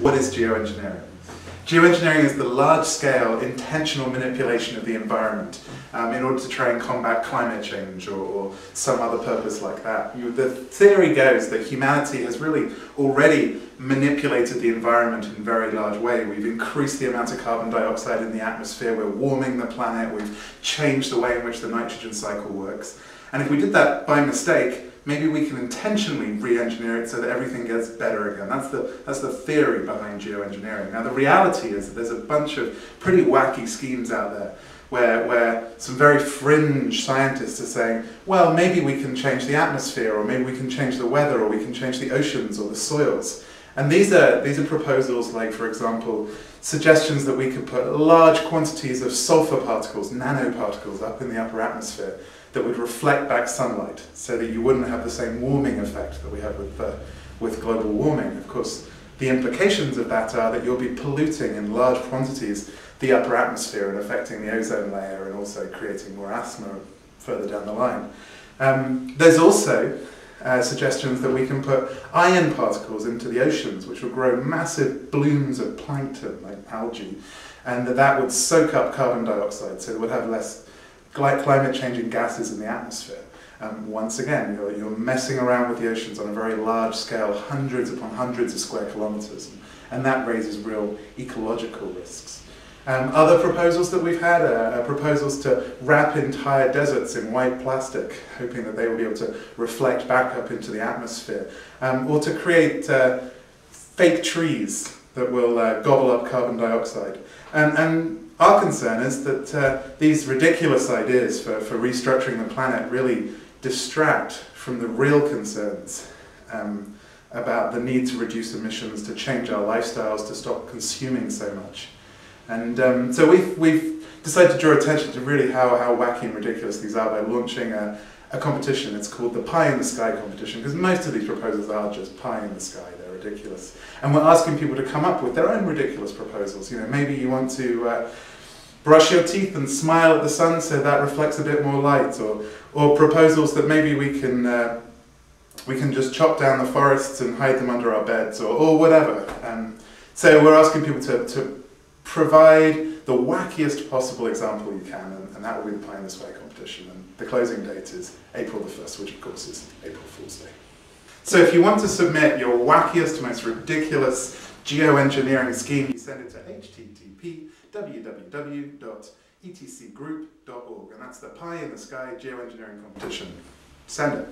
What is geoengineering? Geoengineering is the large-scale, intentional manipulation of the environment in order to try and combat climate change or some other purpose like that. The theory goes that humanity has really already manipulated the environment in a very large way. We've increased the amount of carbon dioxide in the atmosphere, we're warming the planet, we've changed the way in which the nitrogen cycle works. And if we did that by mistake, maybe we can intentionally re-engineer it so that everything gets better again. That's the theory behind geoengineering. Now the reality is that there's a bunch of pretty wacky schemes out there where some very fringe scientists are saying, well, maybe we can change the atmosphere, or maybe we can change the weather, or we can change the oceans or the soils. And these are proposals like, for example, suggestions that we could put large quantities of sulfur particles, nanoparticles, up in the upper atmosphere that would reflect back sunlight so that you wouldn't have the same warming effect that we have with global warming. Of course, the implications of that are that you'll be polluting in large quantities the upper atmosphere and affecting the ozone layer and also creating more asthma further down the line. There's also suggestions that we can put iron particles into the oceans, which will grow massive blooms of plankton, like algae, and that would soak up carbon dioxide, so it would have less climate-changing gases in the atmosphere. Once again, you're messing around with the oceans on a very large scale, hundreds upon hundreds of square kilometers, and that raises real ecological risks. Other proposals that we've had are proposals to wrap entire deserts in white plastic, hoping that they will be able to reflect back up into the atmosphere, or to create fake trees that will gobble up carbon dioxide. And our concern is that these ridiculous ideas for restructuring the planet really distract from the real concerns about the need to reduce emissions, to change our lifestyles, to stop consuming so much. And so we've decided to draw attention to really how wacky and ridiculous these are by launching a competition. It's called the Pie in the Sky competition, because most of these proposals are just pie in the sky. They're ridiculous. And we're asking people to come up with their own ridiculous proposals. You know, maybe you want to brush your teeth and smile at the sun so that reflects a bit more light, or proposals that maybe we can just chop down the forests and hide them under our beds, or whatever. So we're asking people to provide the wackiest possible example you can, and that will be the Pie in the Sky competition. And the closing date is April the 1st, which of course is April Fool's Day. So if you want to submit your wackiest, most ridiculous geoengineering scheme, you send it to http://www.etcgroup.org, and that's the Pie in the Sky geoengineering competition. Send it.